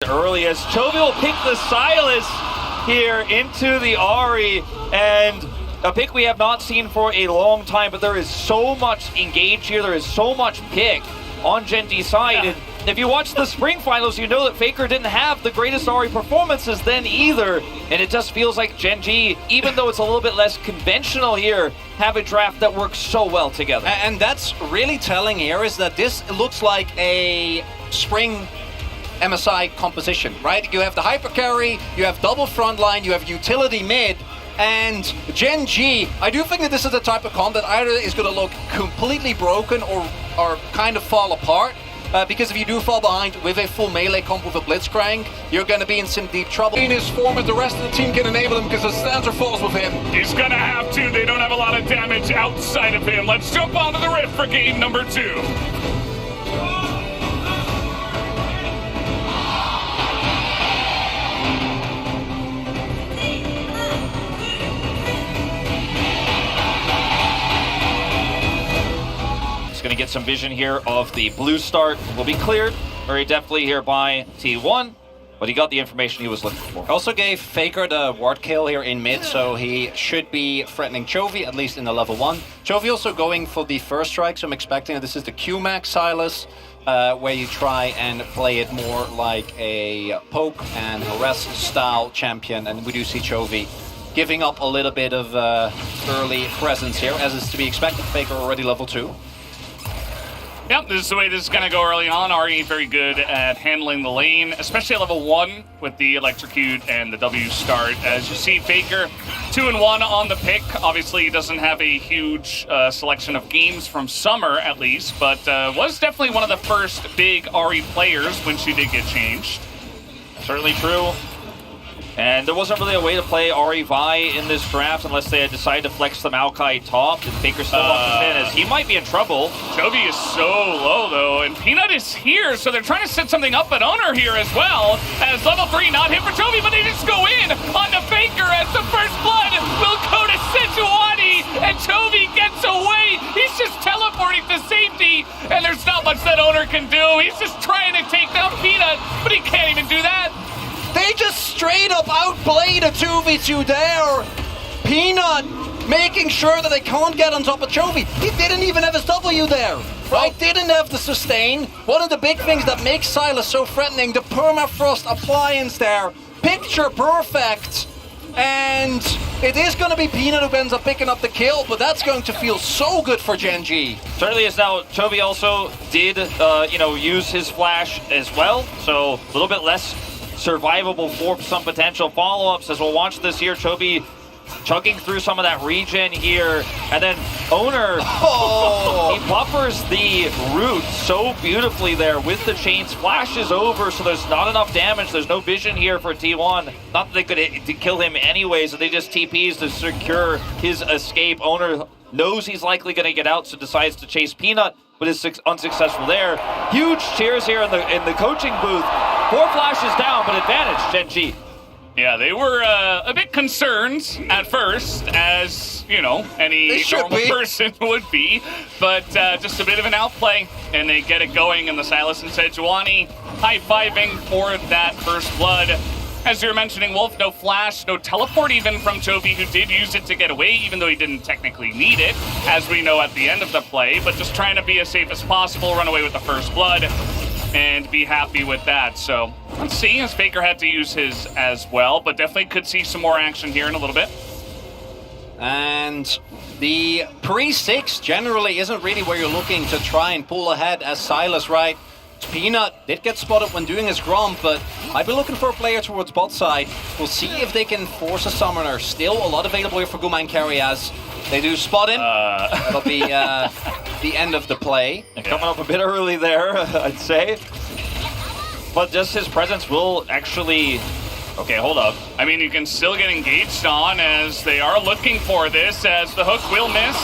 Early as Chovy will pick the Silas here into the Ahri, and a pick we have not seen for a long time, but there is so much engage here, there is so much pick on Gen G's side. Yeah. And if you watch the spring finals, you know that Faker didn't have the greatest Ahri performances then either, and it just feels like Gen G, even though it's a little bit less conventional here, have a draft that works so well together. And that's really telling here is that this looks like a spring MSI composition, right? You have the hyper carry, you have double frontline, you have utility mid, and Gen G, I do think that this is the type of comp that either is going to look completely broken or kind of fall apart. Because if you do fall behind with a full melee comp with a Blitzcrank, you're going to be in some deep trouble. In his form, and the rest of the team can enable him because the stanza falls with him. He's gonna have to. They don't have a lot of damage outside of him. Let's jump onto the Rift for game number 2. Going to get some vision here of the blue start. Will be cleared very deftly here by T1, but he got the information he was looking for. Also gave Faker the ward kill here in mid, so he should be threatening Chovy, at least in the level 1. Chovy also going for the first strike, so I'm expecting that this is the Q-Max Silas, where you try and play it more like a poke and harass style champion, and we do see Chovy giving up a little bit of early presence here, as is to be expected. Faker already level 2. Yep, this is the way this is going to go early on. Ahri very good at handling the lane, especially at level 1 with the electrocute and the W start. As you see, Faker 2-1 on the pick. Obviously, he doesn't have a huge selection of games from Summer, at least, but was definitely one of the first big Ahri players when she did get changed. Certainly true. And there wasn't really a way to play Ahri Vi in this draft unless they had decided to flex the Maokai top, and Faker still wants to pin as he might be in trouble. Chovy is so low though, and Peanut is here, so they're trying to set something up at Owner here as well. As level 3 not hit for Chovy, but they just go in onto Faker as the first blood will go to Sejuani, and Chovy gets away. He's just teleporting to safety, and there's not much that Owner can do. He's just trying to take down Peanut, but he can't even do that. They just straight up outplayed a 2v2 there. Peanut making sure that they can't get on top of Chovy. He didn't even have his W there, right? Didn't have the sustain. One of the big things that makes Silas so threatening, the permafrost appliance there. Picture perfect. And it is going to be Peanut who ends up picking up the kill, but that's going to feel so good for Gen G. Certainly is. Now, Chovy also did, use his flash as well, so a little bit less survivable for some potential follow-ups as we'll watch this here. Chovy chugging through some of that regen here, and then Owner, he buffers the root so beautifully there with the chain, splashes over, so there's not enough damage. There's no vision here for T1. Not that they could kill him anyway, so they just TPs to secure his escape. Owner knows he's likely going to get out, so decides to chase Peanut, but is unsuccessful there. Huge cheers here in the coaching booth. 4 flashes down, but advantage Gen G. Yeah, they were a bit concerned at first, as, you know, any normal person would be. But just a bit of an outplay, and they get it going in the Silas and Sejuani. High-fiving for that first blood. As you were mentioning, Wolf, no flash, no teleport even from Chovy, who did use it to get away, even though he didn't technically need it, as we know at the end of the play. But just trying to be as safe as possible, run away with the first blood, and be happy with that. So let's see, as Faker had to use his as well, but definitely could see some more action here in a little bit. And the pre-6 generally isn't really where you're looking to try and pull ahead as Silas, right? Peanut did get spotted when doing his Gromp, but I'd be looking for a player towards bot side. We'll see if they can force a summoner. Still a lot available here for Guma and Carry as they do spot him. That'll be the end of the play. Coming up a bit early there, I'd say. But just his presence will actually... Okay, hold up. I mean, you can still get engaged on as they are looking for this, as the hook will miss.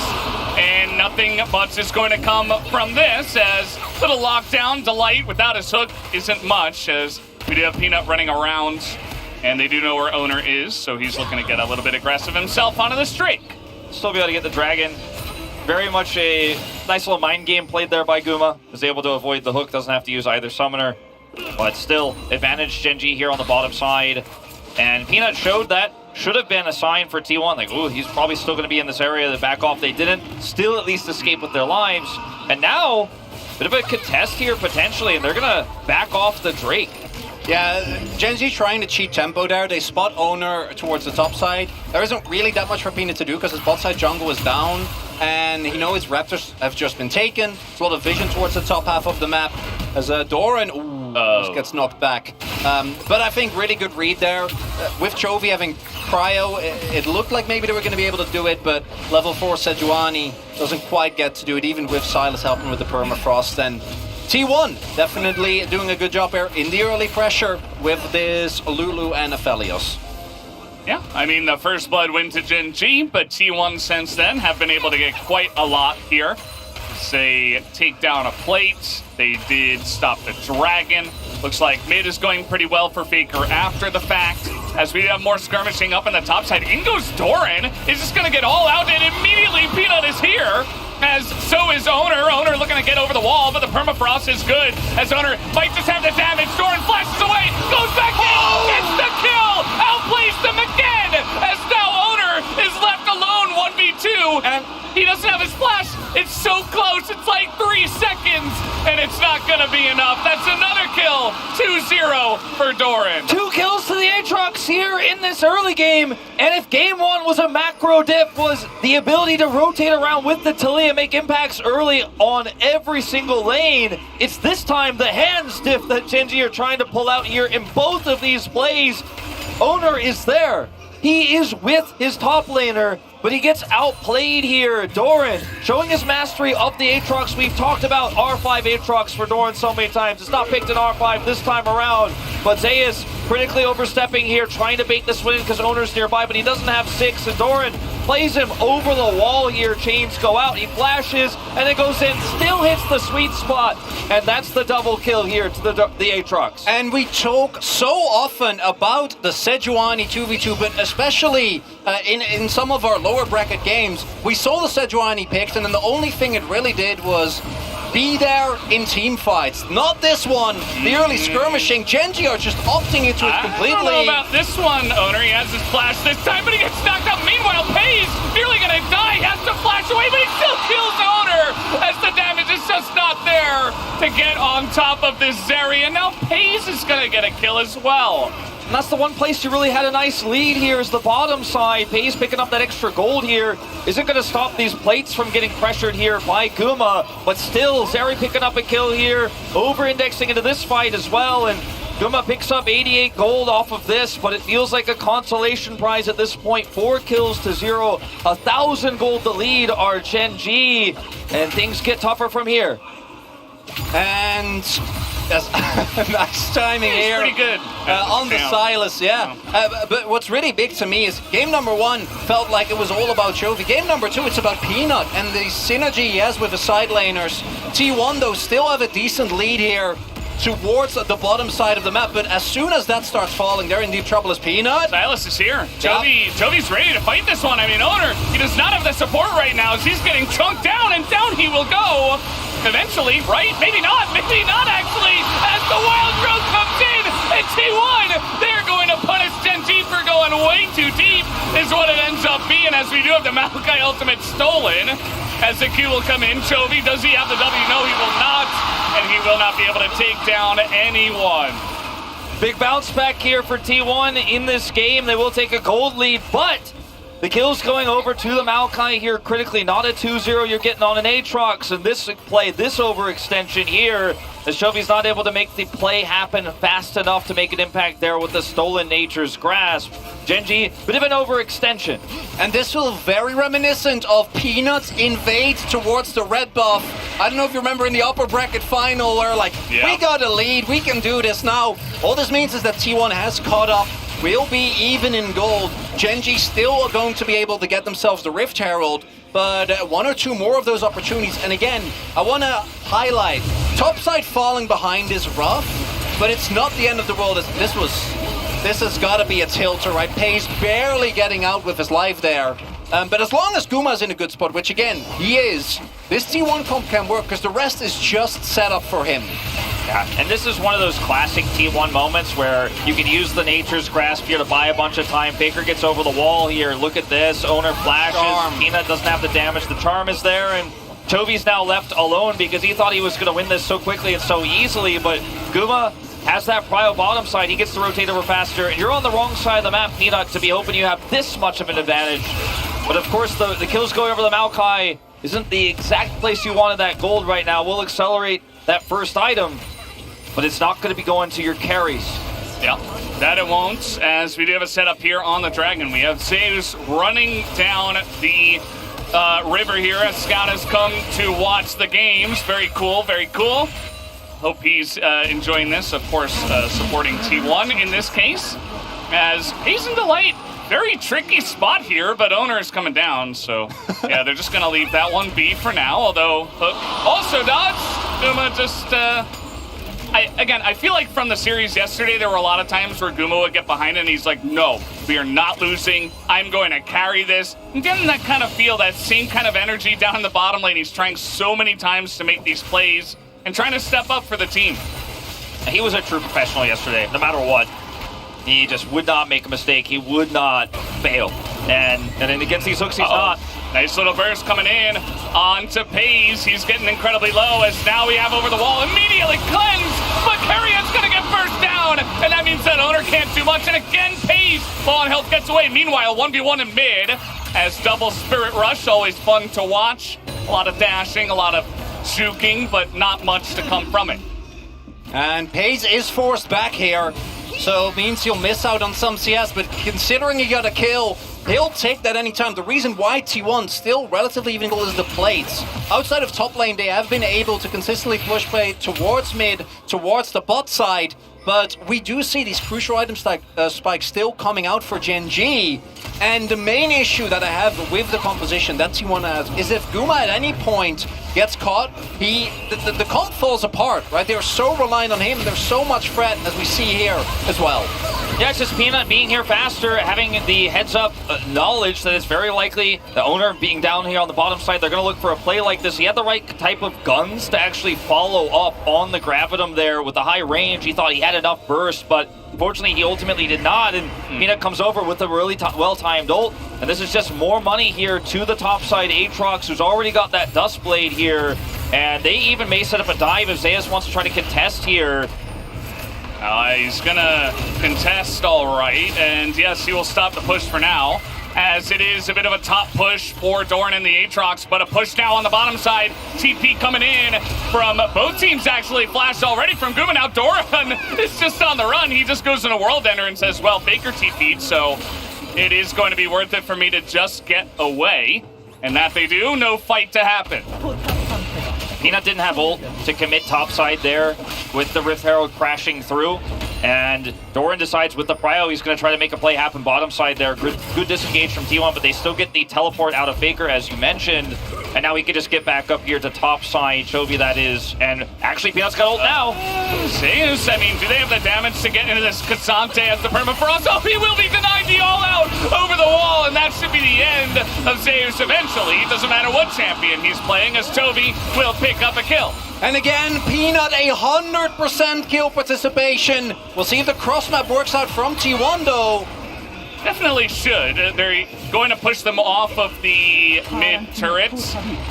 And nothing much is going to come from this, as little lockdown. Delight without his hook isn't much, as we do have Peanut running around, and they do know where Owner is, so he's looking to get a little bit aggressive himself onto the streak. Still be able to get the Dragon. Very much a nice little mind game played there by Guma. Was able to avoid the hook, doesn't have to use either summoner. But still, advantage Gen.G here on the bottom side. And Peanut showed that should have been a sign for T1. Like, ooh, he's probably still going to be in this area to back off. They didn't. Still at least escape with their lives. And now, bit of a contest here potentially, and they're going to back off the Drake. Yeah, Gen.G trying to cheat tempo there. They spot Owner towards the top side. There isn't really that much for Peanut to do because his bot side jungle is down. And his Raptors have just been taken. There's a lot of vision towards the top half of the map. As Doran just gets knocked back. But I think really good read there. With Chovy having Cryo, it looked like maybe they were going to be able to do it, but level 4 Sejuani doesn't quite get to do it, even with Silas helping with the permafrost. And T1 definitely doing a good job here in the early pressure with this Lulu and Aphelios. Yeah, I mean, the first blood went to Gen.G, but T1 since then have been able to get quite a lot here. They take down a plate. They did stop the dragon. Looks like mid is going pretty well for Faker after the fact. As we have more skirmishing up on the top side, in goes Doran. Is just going to get all out, and immediately Peanut is here. As so is Owner. Owner looking to get over the wall, but the permafrost is good. As Owner might just have the damage. Doran flashes away, goes back in, gets the kill, outplays them again. As now Owner is left alone 1v2, and he doesn't have his flash. It's so close, it's like 3 seconds, and it's not gonna be enough. That's another kill, 2-0 for Doran. 2 kills to the Aatrox here in this early game, and if game 1 was a macro diff, was the ability to rotate around with the Taliyah, make impacts early on every single lane, it's this time the hands diff that Gen.G are trying to pull out here in both of these plays. Owner is there. He is with his top laner, but he gets outplayed here. Doran showing his mastery of the Aatrox. We've talked about R5 Aatrox for Doran so many times. It's not picked in R5 this time around, but Zeus critically overstepping here, trying to bait this win because Owner's nearby, but he doesn't have 6, and Doran plays him over the wall here. Chains go out, he flashes, and then goes in, still hits the sweet spot, and that's the double kill here to the Aatrox. And we talk so often about the Sejuani 2v2, but especially in some of our lower bracket games, we saw the Sejuani picked, and then the only thing it really did was be there in team fights. Not this one. The early skirmishing. Gen.G are just opting into it completely. I don't know about this one, Owner. He has his flash this time, but he gets knocked out. Meanwhile, Pays nearly gonna die. He has to flash away, but he still kills Owner as the damage is just not there to get on top of this Zeri. And now Pays is gonna get a kill as well. And that's the one place you really had a nice lead here is the bottom side. Pays picking up that extra gold here. Isn't going to stop these plates from getting pressured here by Guma. But still, Zeri picking up a kill here. Over-indexing into this fight as well. And Guma picks up 88 gold off of this, but it feels like a consolation prize at this point. 4 kills to 0. 1,000 gold the lead are Gen.G. And things get tougher from here. And that's nice timing here. Pretty good. On the Silas, yeah. But what's really big to me is game number 1 felt like it was all about Chovy. Game number 2, it's about Peanut and the synergy he has with the side laners. T1, though, still have a decent lead here towards the bottom side of the map, but as soon as that starts falling, they're in deep trouble as Peanut. Silas is here. Jovi's ready to fight this one. I mean, Owner, he does not have the support right now as he's getting chunked down, and down he will go. Eventually, right? Maybe not actually, as the Wild Growth comes in, and T1, they're going to punish Gen.G for going way too deep, is what it ends up being, as we do have the Maokai ultimate stolen. As the Q will come in, Chovy, does he have the W? No, he will not, and he will not be able to take down anyone. Big bounce back here for T1 in this game. They will take a gold lead, but the kill's going over to the Maokai here critically. Not a 2-0 you're getting on an Aatrox, and this play, this overextension here, as Chovy's not able to make the play happen fast enough to make an impact there with the stolen Nature's Grasp. Gen.G, bit of an overextension. And this feels very reminiscent of Peanut's invade towards the red buff. I don't know if you remember in the upper bracket final where we got a lead, we can do this now. All this means is that T1 has caught up. Will be even in gold. Gen.G still going to be able to get themselves the Rift Herald, but 1 or 2 more of those opportunities. And again, I want to highlight, topside falling behind is rough, but it's not the end of the world. This has got to be a tilter, right? Pays barely getting out with his life there. But as long as Guma's in a good spot, which again, he is, this T1 comp can work because the rest is just set up for him. Yeah, and this is one of those classic T1 moments where you can use the Nature's Grasp here to buy a bunch of time. Faker gets over the wall here. Look at this. Owner flashes. Charm. Peanut doesn't have the damage. The charm is there, and Chovy's now left alone because he thought he was going to win this so quickly and so easily, but Guma has that prio bottom side. He gets to rotate over faster, and you're on the wrong side of the map, Peanut, to be hoping you have this much of an advantage. But of course, the kills going over the Maokai isn't the exact place you wanted that gold right now. We'll accelerate that first item, but it's not going to be going to your carries. Yeah, that it won't, as we do have a setup here on the Dragon. We have Zeus running down the river here as Scout has come to watch the games. Very cool, very cool. Hope he's enjoying this, of course, supporting T1 in this case. As Haze and Delight, very tricky spot here, but Owner is coming down, so yeah, they're just gonna leave that one be for now, although Hook also dodged. Guma just, I feel like from the series yesterday, there were a lot of times where Guma would get behind and he's like, no, we are not losing. I'm going to carry this. And getting that kind of feel, that same kind of energy down in the bottom lane. He's trying so many times to make these plays and trying to step up for the team. He was a true professional yesterday, no matter what. He just would not make a mistake. He would not fail. And then against these hooks, he's not. Nice little burst coming in onto Pays. He's getting incredibly low as now we have over the wall. Immediately cleanse, but Carrion's gonna get burst down. And that means that Owner can't do much. And again, Pays, low on health, gets away. Meanwhile, 1v1 in mid as double Spirit Rush, always fun to watch. A lot of dashing, a lot of juking, but not much to come from it. And Pays is forced back here, so it means he'll miss out on some CS, but considering he got a kill, he'll take that anytime. The reason why T1 still relatively even is the plates. Outside of top lane, they have been able to consistently push play towards mid, towards the bot side, but we do see these crucial item spikes still coming out for Gen G. And the main issue that I have with the composition that T1 has is if Guma at any point gets caught, the comp falls apart, right? They're so reliant on him, there's so much threat as we see here as well. Yeah, it's just Peanut being here faster, having the heads-up knowledge that it's very likely the Owner being down here on the bottom side, they're going to look for a play like this. He had the right type of guns to actually follow up on the Gravitum there with the high range. He thought he had enough burst, but unfortunately he ultimately did not, and Peanut comes over with a really well-timed ult, and this is just more money here to the top side. Aatrox, who's already got that Dust Blade here, and they even may set up a dive if Zeus wants to try to contest here. He's gonna contest all right, and yes, he will stop the push for now, as it is a bit of a top push for Doran and the Aatrox, but a push now on the bottom side. TP coming in from both teams, actually. Flash already from Guma. Now Doran is just on the run. He just goes in a World Ender and says, well, Faker TP'd, so it is going to be worth it for me to just get away. And that they do, no fight to happen. Peanut didn't have ult to commit topside there with the Rift Herald crashing through. And Doran decides with the prio, he's going to try to make a play happen bottom side there. Good disengage from T1, but they still get the teleport out of Faker, as you mentioned. And now he can just get back up here to top side, Chovy that is. And actually, Peanut's got ult now. Zeus, I mean, do they have the damage to get into this Cassante as the permafrost? Oh, he will be denied the all-out over the wall, and that should be the end of Zeus eventually. It doesn't matter what champion he's playing, as Chovy will pick up a kill. And again, Peanut, 100% kill participation. We'll see if the cross map works out from T1 though. Definitely should. They're going to push them off of the mid turret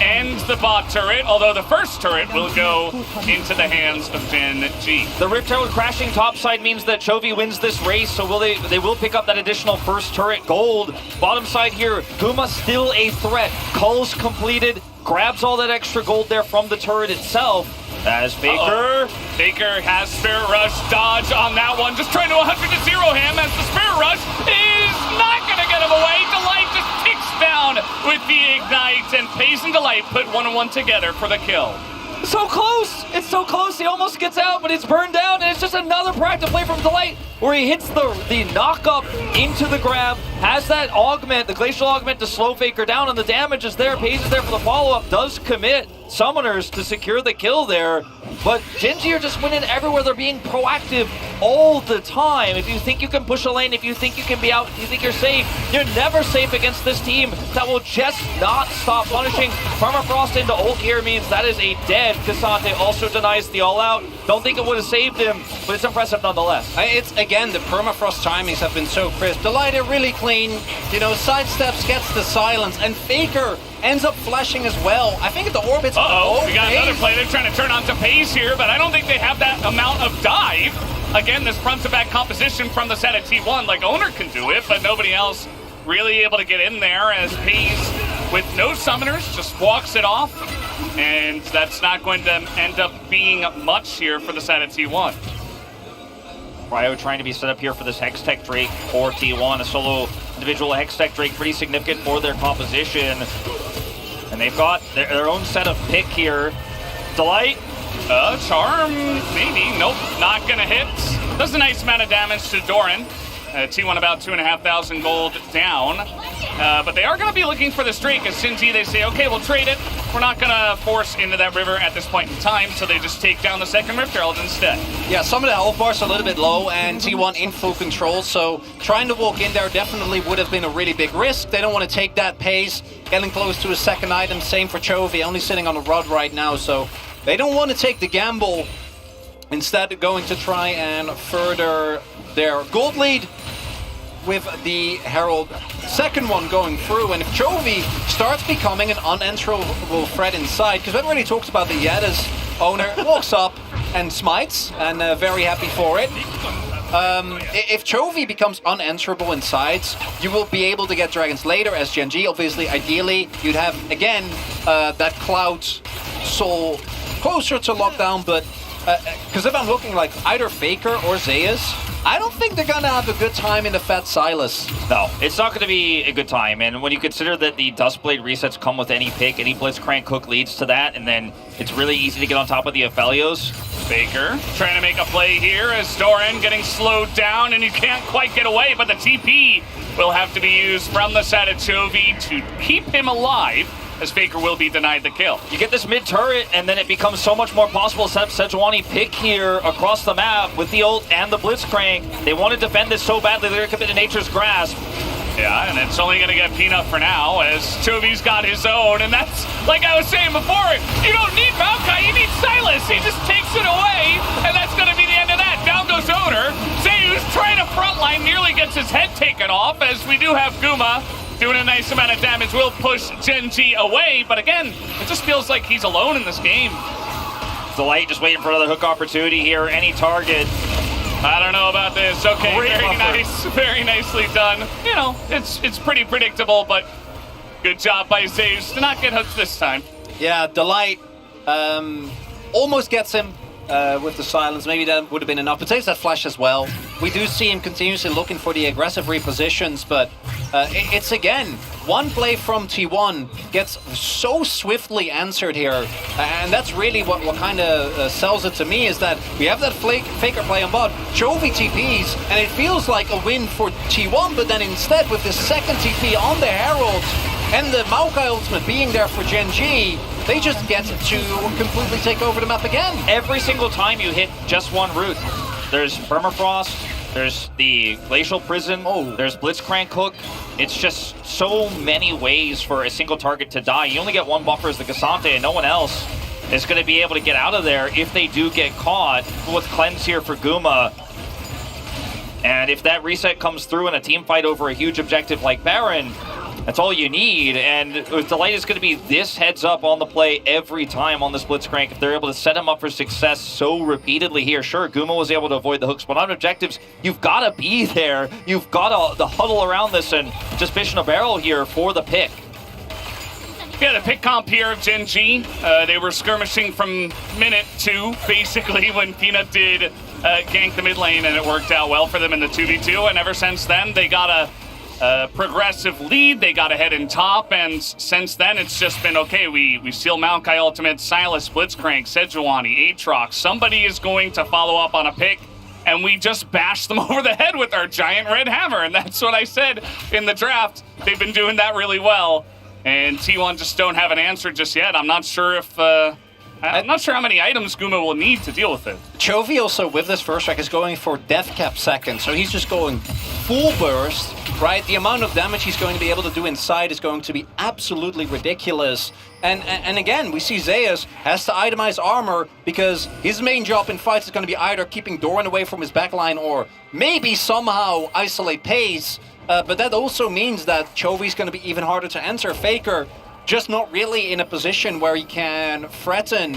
and the bot turret, although the first turret will go into the hands of Gen G. The Rift Herald crashing topside means that Chovy wins this race, so they will pick up that additional first turret gold. Bottom side here, Guma still a threat. Culls completed, grabs all that extra gold there from the turret itself. As Faker. Faker has Spirit Rush dodge on that one. Just trying to 100-0 him as the Spirit Rush is not going to get him away. Delight just ticks down with the Ignite, and Pays and Delight put 1-1 together for the kill. So close! It's so close, he almost gets out, but it's burned down, and it's just another practice play from Delight, where he hits the knock-up into the grab, has that augment, the Glacial Augment to slow Faker down, and the damage is there. Pays is there for the follow-up, does commit Summoners to secure the kill there, but Gen G are just winning everywhere. They're being proactive all the time. If you think you can push a lane, if you think you can be out, if you think you're safe, you're never safe against this team that will just not stop punishing. Permafrost into ult here means that is a dead. Cassante also denies the all-out. Don't think it would have saved him, but it's impressive nonetheless. It's, again, the permafrost timings have been so crisp. Delight are really clean, you know, sidesteps, gets the silence, and Faker ends up flashing as well. I think the orbits... Uh-oh, we got another play. They're trying to turn on to Pace here, but I don't think they have that amount of dive. Again, this front-to-back composition from the set at T1, like Owner can do it, but nobody else really able to get in there as Pace, with no summoners, just walks it off. And that's not going to end up being much here for the side of T1. Cryo trying to be set up here for this Hextech Drake for T1. A solo individual Hextech Drake, pretty significant for their composition. And they've got their own set of pick here. Delight. Charm, maybe. Nope, not going to hit. Does a nice amount of damage to Doran. T1 about 2,500 gold down. But they are going to be looking for this Drake. As Sinji, they say, okay, we'll trade it. We're not going to force into that river at this point in time, so they just take down the second Rift Herald instead. Yeah, some of the health bars are a little bit low, and T1 in full control, so trying to walk in there definitely would have been a really big risk. They don't want to take that pace, getting close to a second item. Same for Chovy, only sitting on a rod right now, so they don't want to take the gamble. Instead, they're going to try and further their gold lead with the Herald second one going through. And if Chovy starts becoming an unanswerable threat inside, because we haven't really talked about the yet, as Owner walks up and smites, and very happy for it. If Chovy becomes unanswerable in sides, you will be able to get dragons later as Gen G. Obviously, ideally, you'd have, again, that Cloud Soul closer to lockdown, but because if I'm looking like either Faker or Zeus, I don't think they're gonna have a good time in the Fat Silas. No, it's not gonna be a good time. And when you consider that the Duskblade resets come with any pick, any Blitzcrank hook leads to that, and then it's really easy to get on top of the Aphelios. Faker trying to make a play here as Doran getting slowed down, and he can't quite get away, but the TP will have to be used from the side of Chovy to keep him alive, as Faker will be denied the kill. You get this mid-turret, and then it becomes so much more possible to set up Sejuani pick here across the map with the ult and the Blitzcrank. They want to defend this so badly, they're going to commit to Nature's Grasp. Yeah, and it's only going to get Peanut for now, as Chovy's got his own, and that's, like I was saying before, you don't need Maokai, you need Silas. He just takes it away, and that's going to be the end of that. Down goes Owner. Zeus trying to frontline, nearly gets his head taken off, as we do have Guma doing a nice amount of damage. Will push Gen G away, but again, it just feels like he's alone in this game. Delight just waiting for another hook opportunity here. Any target. I don't know about this. Okay, Great very buffer. nice, very nicely done. You know, it's pretty predictable, but good job by Zeus to not get hooked this time. Yeah, Delight almost gets him with the silence. Maybe that would have been enough, but takes that flash as well. We do see him continuously looking for the aggressive repositions, but it's again, one play from T1 gets so swiftly answered here, and that's really what kind of sells it to me, is that we have that Faker play on bot, Chovy TPs, and it feels like a win for T1, but then instead with this second TP on the Herald and the Maokai ultimate being there for Gen G, they just get to completely take over the map again. Every single time you hit just one route, there's Permafrost, there's the Glacial Prison, there's Blitzcrank Hook. It's just so many ways for a single target to die. You only get one buffer as the Cassante, and no one else is going to be able to get out of there if they do get caught. With Cleanse here for Guma. And if that reset comes through in a team fight over a huge objective like Baron, that's all you need. And with Delight, it's going to be this heads up on the play every time on this Blitzcrank. If they're able to set him up for success so repeatedly here. Sure, Guma was able to avoid the hooks, but on objectives, you've got to be there. You've got to huddle around this and just fishing a barrel here for the pick. Yeah, the pick comp here of Gen G. They were skirmishing from minute 2, basically, when Peanut did gank the mid lane, and it worked out well for them in the 2v2. And ever since then, they got a progressive lead. They got ahead in top, and since then it's just been okay. We steal Maokai ultimate, Silas, Blitzcrank, Sejuani, Aatrox. Somebody is going to follow up on a pick, and we just bash them over the head with our giant red hammer. And that's what I said in the draft. They've been doing that really well, and T1 just don't have an answer just yet. I'm not sure if I'm not sure how many items Guma will need to deal with it. Chovy also, with this first strike, is going for death cap second, so he's just going full burst, right? The amount of damage he's going to be able to do inside is going to be absolutely ridiculous. And again, we see Zeus has to itemize armor because his main job in fights is going to be either keeping Doran away from his backline or maybe somehow isolate Pace. But that also means that Chovy's going to be even harder to enter. Faker just not really in a position where he can threaten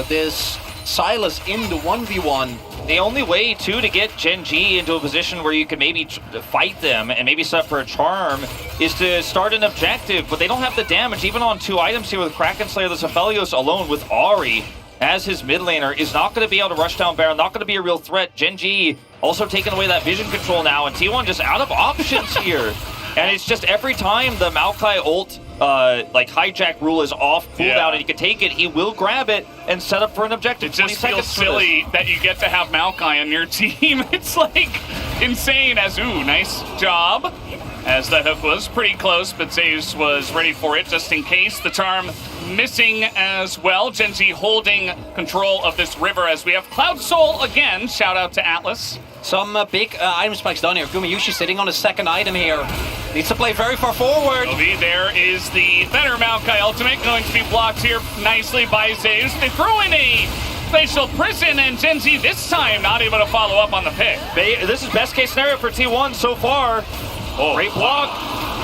this Sylas in the 1v1. The only way, too, to get Gen G into a position where you can maybe fight them and maybe set up for a charm is to start an objective, but they don't have the damage. Even on 2 items here with Kraken Slayer, the Aphelios alone with Ahri as his mid laner is not going to be able to rush down Baron, not going to be a real threat. Gen G also taking away that vision control now, and T1 just out of options here. And it's just every time the Maokai ult, like hijack rule is off cooldown and he can take it, he will grab it and set up for an objective. It just feels silly that you get to have Maokai on your team. It's like insane as, ooh, nice job. As that hook was pretty close, but Zeus was ready for it just in case. The charm missing as well. Gen G holding control of this river as we have Cloud Soul again. Shout out to Atlas. Some big item spikes done here. Gumayushi sitting on his second item here. Needs to play very far forward. There is the better Maokai ultimate going to be blocked here nicely by Zeus. They throw in a Facial Prison, and Gen Z this time not able to follow up on the pick. This is best case scenario for T1 so far. Oh, great block.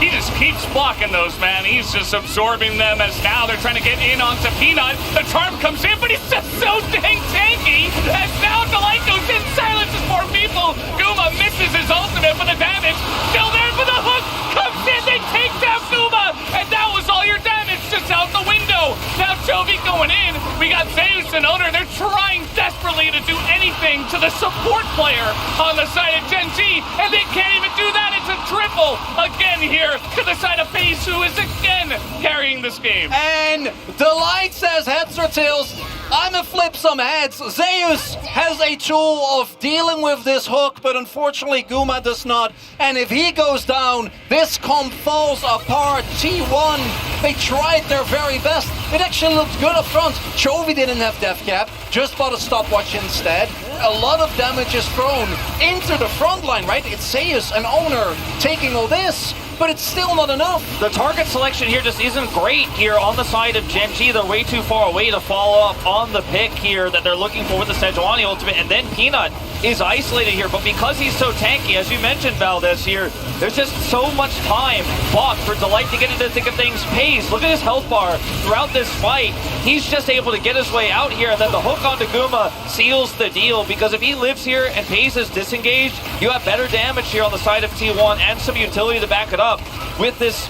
He just keeps blocking those, man. He's just absorbing them as now they're trying to get in onto Peanut. The charm comes in, but he's just so dang tanky. As now Delight goes in, silences more people. Guma misses his ultimate, but the damage still there for the hook. Comes in, they take down Guma, and that was all your damage just out the window. Now Chovy going in. We got Zeus and Oner. They're trying desperately to do anything to the support player on the side of Gen G, and they can't even do that. It's a triple again here to the side of Pace, who is again carrying this game. And Delight says heads or tails. I'ma flip some heads. Zeus has a tool of dealing with this hook, but unfortunately Guma does not. And if he goes down, this comp falls apart. T1, they tried their very best. It actually looked good up front. Chovy didn't have death cap, just bought a stopwatch instead. A lot of damage is thrown into the front line, right? It's Zeus and Oner taking all this, but it's still not enough. The target selection here just isn't great here on the side of Gen G. They're way too far away to follow up on the pick here that they're looking for with the Sejuani ultimate, and then Peanut is isolated here, but because he's so tanky, as you mentioned, Valdez here, there's just so much time bought for Delight to get into the thick of things. Pace, look at his health bar throughout this fight. He's just able to get his way out here, and then the hook onto Guma seals the deal, because if he lives here and Pace is disengaged, you have better damage here on the side of T1 and some utility to back it up with this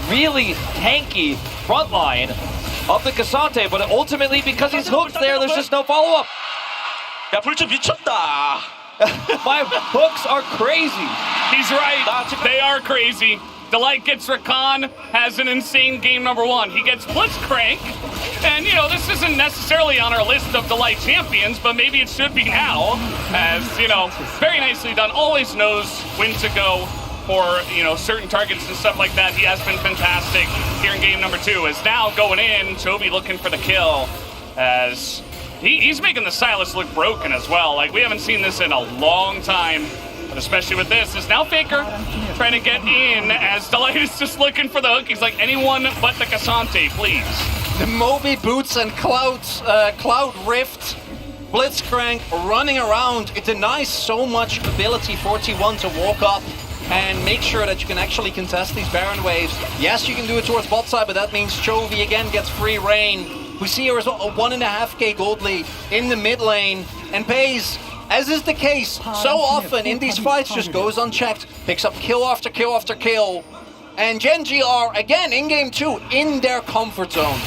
really tanky front line of the Cassante, but ultimately, because he's hooked there, there's just no follow-up. 야 불초 미쳤다. My hooks are crazy. He's right. They are crazy. Delight gets Rakan, has an insane game number 1. He gets Blitzcrank, and you know, this isn't necessarily on our list of Delight champions, but maybe it should be now, as you know, very nicely done. Always knows when to go for, you know, certain targets and stuff like that. He has been fantastic here in game number 2. Is now going in, Chovy looking for the kill, as he's making the Sylas look broken as well. Like, we haven't seen this in a long time, but especially with this. Is now Faker trying to get in, as Delight is just looking for the hook. He's like, anyone but the Cassante, please. The Moby Boots and Cloud Rift, Blitzcrank running around. It denies so much ability for T1 to walk up and make sure that you can actually contest these Baron waves. Yes, you can do it towards bot side, but that means Chovy again gets free reign. We see here as well a 1.5k gold lead in the mid lane, and Pace, as is the case so often in these fights, just goes unchecked, picks up kill after kill after kill. And Gen G are, again, in game 2, in their comfort zone.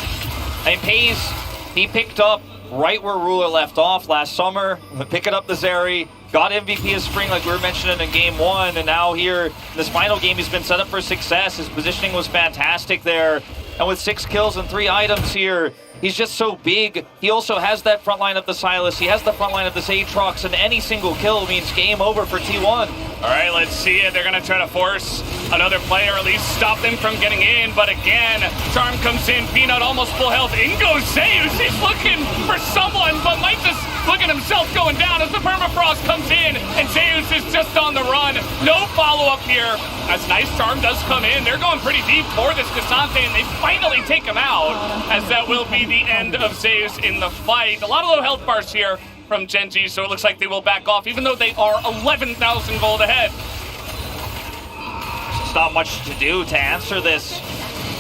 And Pace, he picked up right where Ruler left off last summer, picking up the Zeri, got MVP of Spring like we were mentioning in game 1, and now here in this final game he's been set up for success. His positioning was fantastic there, and with 6 kills and 3 items here, he's just so big. He also has that front line of the Sylas, he has the front line of this Aatrox, and any single kill means game over for T1. All right, let's see it. They're going to try to force another player, at least stop them from getting in. But again, Charm comes in, Peanut almost full health. In goes Zeus. He's looking for someone, but might just look at himself going down as the Permafrost comes in, and Zeus is just on the run. No follow-up here. As nice Charm does come in. They're going pretty deep for this Cassante, and they finally take him out, as that will be the end of Zeus in the fight. A lot of low health bars here from Gen.G, so it looks like they will back off, even though they are 11,000 gold ahead. There's not much to do to answer this.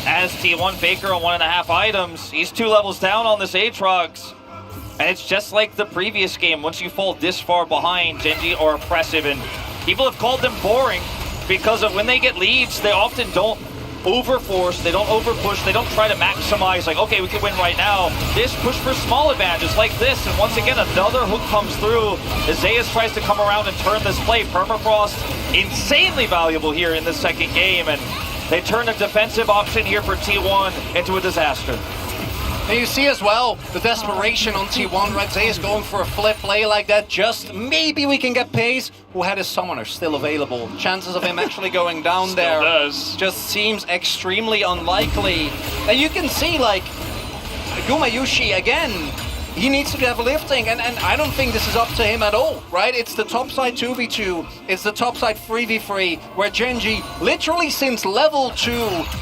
As T1 Faker on 1.5 items, he's 2 levels down on this Aatrox. And it's just like the previous game. Once you fall this far behind, Gen.G are oppressive, and people have called them boring because of when they get leads, they often don't overforce, they don't overpush, they don't try to maximize, like, okay, we can win right now. This push for small advantages like this, and once again, another hook comes through as Zeus tries to come around and turn this play. Permafrost, insanely valuable here in this second game, and they turn a defensive option here for T1 into a disaster. And you see as well the desperation on T1, right? Zeus going for a flip play like that. Just maybe we can get Pace, who had his summoner still available. Chances of him actually going down there just seems extremely unlikely. And you can see, like, Gumayushi again, he needs to have lifting, and I don't think this is up to him at all, right? It's the top side 2v2, it's the top side 3v3, where Gen.G, literally since level 2,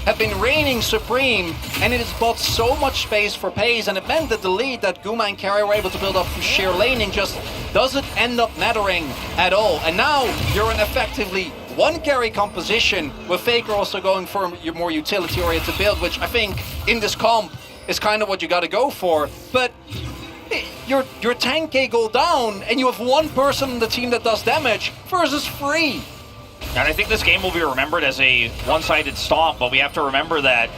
have been reigning supreme, and it has bought so much space for Pace, and it meant that the lead that Guma and Carry were able to build up through sheer laning just doesn't end up mattering at all. And now you're in effectively one carry composition, with Faker also going for your more utility-oriented build, which I think in this comp is kind of what you got to go for. But your tank can go down, and you have one person on the team that does damage versus 3. And I think this game will be remembered as a one-sided stomp, but we have to remember that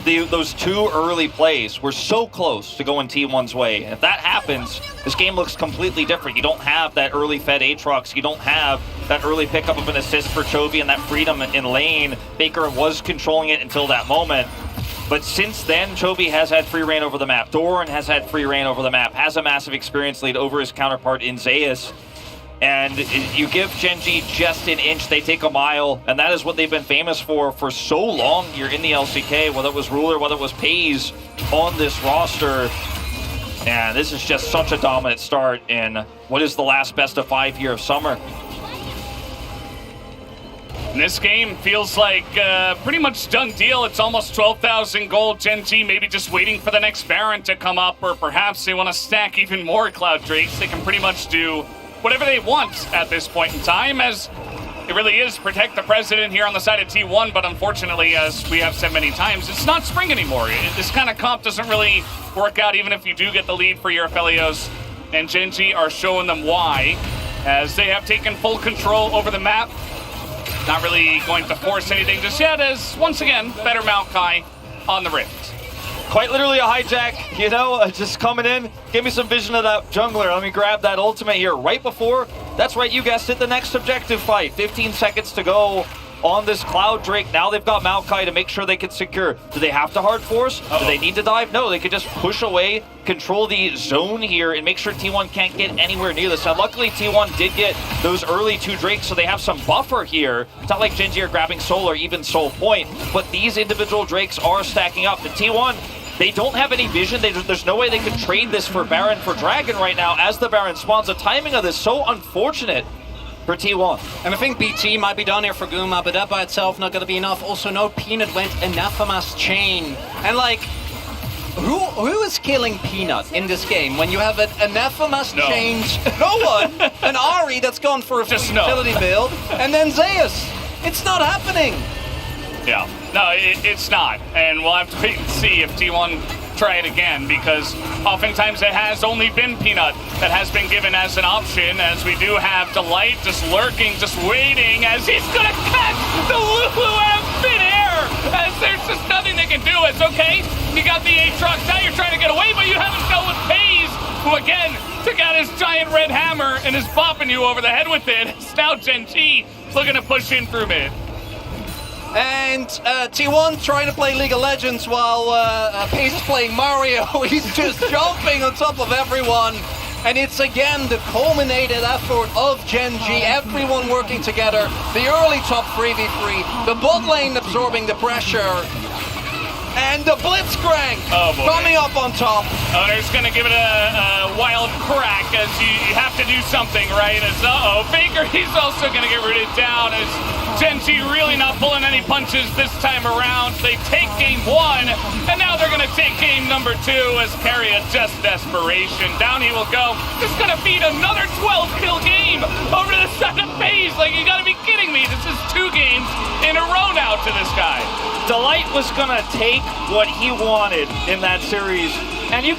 those 2 early plays were so close to going T1's way. And if that happens, this game looks completely different. You don't have that early fed Aatrox. You don't have that early pickup of an assist for Chovy and that freedom in lane. Faker was controlling it until that moment. But since then, Chovy has had free reign over the map. Doran has had free reign over the map, has a massive experience lead over his counterpart in Zeus. And you give Gen.G just an inch, they take a mile, and that is what they've been famous for so long here in the LCK, whether it was Ruler, whether it was Paze on this roster. And this is just such a dominant start in what is the last best of 5 here of summer. This game feels like pretty much done deal. It's almost 12,000 gold. Gen.G maybe just waiting for the next Baron to come up, or perhaps they want to stack even more Cloud Drakes. They can pretty much do whatever they want at this point in time, as it really is protect the president here on the side of T1, but unfortunately, as we have said many times, it's not spring anymore. This kind of comp doesn't really work out even if you do get the lead for your Aphelios, and Gen.G are showing them why, as they have taken full control over the map. Not really going to force anything just yet, as once again, better Maokai on the Rift. Quite literally a hijack, you know, just coming in. Give me some vision of that jungler. Let me grab that ultimate here right before. That's right, you guessed it, the next objective fight. 15 seconds to go on this Cloud Drake. Now they've got Maokai to make sure they can secure. Do they have to hard force? Do they need to dive? No, they could just push away, control the zone here, and make sure T1 can't get anywhere near this. Now, luckily, T1 did get those early 2 Drakes, so they have some buffer here. It's not like Gen.G are grabbing Soul or even Soul Point, but these individual Drakes are stacking up. The T1, they don't have any vision. There's no way they could trade this for Baron for Dragon right now as the Baron spawns. The timing of this so unfortunate for T1. And I think BT might be done here for Guma, but that by itself not going to be enough. Also, no Peanut went Anathema's Chain. And like, who is killing Peanut in this game when you have an Anathema's Chain? No one. An Ahri that's gone for a utility build, and then Zeus. It's not happening. Yeah, no, it's not. And we'll have to wait and see if T1 try it again, because oftentimes it has only been Peanut that has been given as an option, as we do have Delight just lurking, just waiting, as he's gonna catch the Lulu out of midair, as there's just nothing they can do. It's okay, you got the Aatrox, now you're trying to get away, but you haven't dealt with Paze, who again took out his giant red hammer and is bopping you over the head with it. It's now Gen.G looking to push in through mid. And T1 trying to play League of Legends while Pace is playing Mario. He's just jumping on top of everyone. And it's again the culminated effort of Gen G, everyone working together, the early top 3v3, the bot lane absorbing the pressure, and the Blitzcrank coming up on top. Owner's gonna give it a wild crack as you have to do something, right? As Faker, he's also gonna get rooted down as Gen G really not pulling any punches this time around. They take game 1, and now they're gonna take game number 2 as Carrier just desperation. Down he will go. This is gonna feed another 12-kill game over the second phase. Like, you gotta be kidding me. This is 2 games in a row now to this guy. Delight was gonna take what he wanted in that series, and you